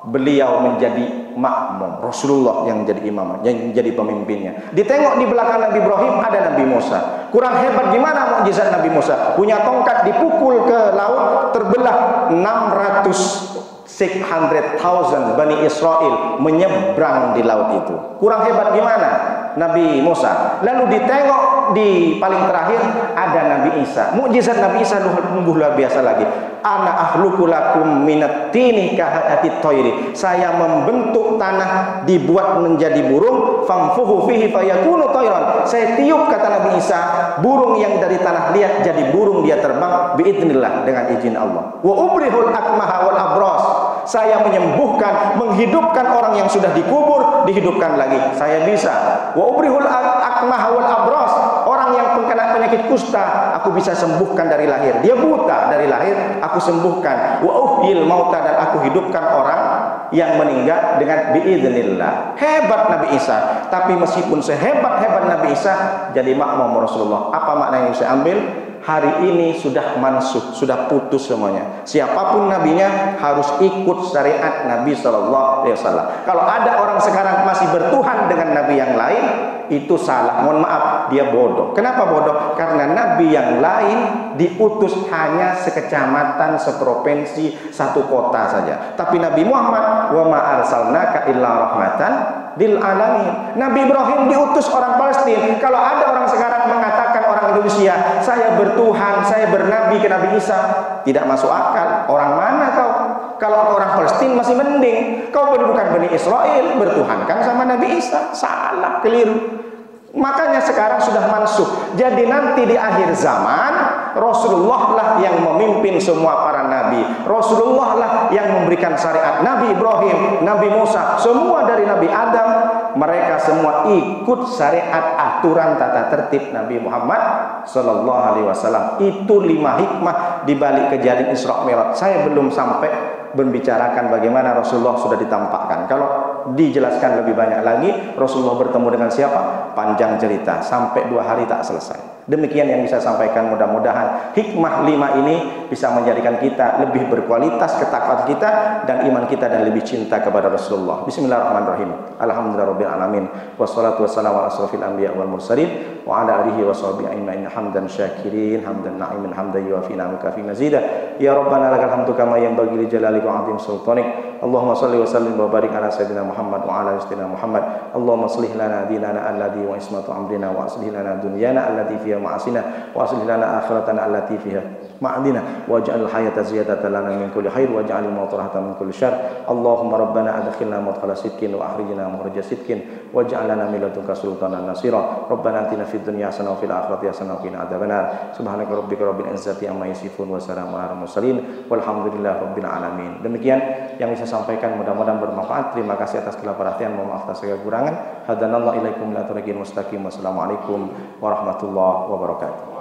beliau menjadi makmum, Rasulullah yang jadi imam, yang jadi pemimpinnya. Ditengok di belakang Nabi Ibrahim ada Nabi Musa. Kurang hebat gimana mukjizat Nabi Musa? Punya tongkat, dipukul ke laut, terbelah 600 600,000 Bani Israel menyeberang di laut itu. Kurang hebat gimana Nabi Musa? Lalu ditengok di paling terakhir ada Nabi Isa. Mukjizat Nabi Isa luar biasa lagi. Ana ahluku lakum minat tini kahayati toiri. Saya membentuk tanah dibuat menjadi burung. Famfuhu fihi fayakunu toiron. Saya tiup, kata Nabi Isa, burung yang dari tanah liat jadi burung, dia terbang biidznillah, dengan izin Allah. Wa ubrihul akmaha wal abros. Saya menyembuhkan, menghidupkan orang yang sudah dikubur, dihidupkan lagi. Saya bisa. Wa ubrihul akmaha wal abros. Orang yang kena penyakit kusta, aku bisa sembuhkan dari lahir. Dia buta dari lahir, aku sembuhkan. Wa uhyil mauta, dan aku hidupkan orang yang meninggal dengan biidznillah. Hebat Nabi Isa. Tapi meskipun sehebat-hebat Nabi Isa, jadi makmum Rasulullah. Apa makna yang saya ambil? Hari ini sudah mansuh, sudah putus semuanya. Siapapun nabinya harus ikut syariat Nabi Sallallahu Alaihi Wasallam. Kalau ada orang sekarang masih bertuhan dengan nabi yang lain, itu salah. Mohon maaf, dia bodoh. Kenapa bodoh? Karena nabi yang lain diutus hanya sekecamatan, seprovinsi, satu kota saja. Tapi Nabi Muhammad, wa ma arsalnaka illa rahmatan lil alamin. Nabi Ibrahim diutus orang Palestina. Kalau ada orang sekarang mengatakan orang Indonesia, saya bertuhan, saya bernabi ke Nabi Isa, tidak masuk akal. Orang mana kau? Kalau orang Palestina masih mending. Kau bukan Bani Israel, bertuhankan sama Nabi Isa. Salah, keliru. Makanya sekarang sudah mansuh. Jadi nanti di akhir zaman, Rasulullah lah yang memimpin semua para nabi. Rasulullah lah yang memberikan syariat. Nabi Ibrahim, Nabi Musa, semua dari Nabi Adam, mereka semua ikut syariat, aturan, tata tertib Nabi Muhammad Sallallahu Alaihi Wasallam. Itu 5 hikmah di balik kejadian Isra Mi'raj. Saya belum sampai membicarakan bagaimana Rasulullah sudah ditampakkan. Kalau dijelaskan lebih banyak lagi, Rasulullah bertemu dengan siapa? Panjang cerita, sampai 2 hari tak selesai. Demikian yang bisa sampaikan. Mudah-mudahan hikmah 5 ini bisa menjadikan kita lebih berkualitas ketakwaan kita dan iman kita, dan lebih cinta kepada Rasulullah. Bismillahirrahmanirrahim. Alhamdulillahirabbil alamin. Wassalatu wassalamu ala asrofil anbiya wal mursalin wa ala alihi wa sahbihi ajmain. Hamdan syakirin, hamdan na'imin, hamdan yuafi ni'amaka fi mazida. Ya Rabbana lakal hamdu kama yanbaghi li jalalika wa 'azim sultanik. Allahumma shalli wa sallim wa barik ala sayyidina Muhammad wa ala sayyidina Muhammad. Allahumma aslih lana dinana alladhi wa ismatu amrina, wa aslih lana dunyana allati fiha ma'asina, wa aslih lana akhiratana allati fiha ma'adina, waj'al hayata ziyadatan lana min kulli khair, waj'al al-mauta rahatan min kulli syarr. Allahumma rabbana adkhilna mudkhala sidqin wa akhrijna mukhraja sidqin, waj'al lana min ladunka sultanan nasira. Rabbana atina fid dunya hasanah wa fil akhirati hasanah wa qina adzabannar. Subhanaka rabbika rabbil izzati amma yasifun, wa salamun alal mursalin, walhamdulillahi rabbil alamin. Demikian yang bisa sampaikan, mudah-mudahan bermanfaat. Terima kasih atas segala perhatian, mohon maaf atas segala kekurangan. Hadanallahu ilaikum la tariqil mustaqim. Wassalamualaikum warahmatullahi wabarakatuh.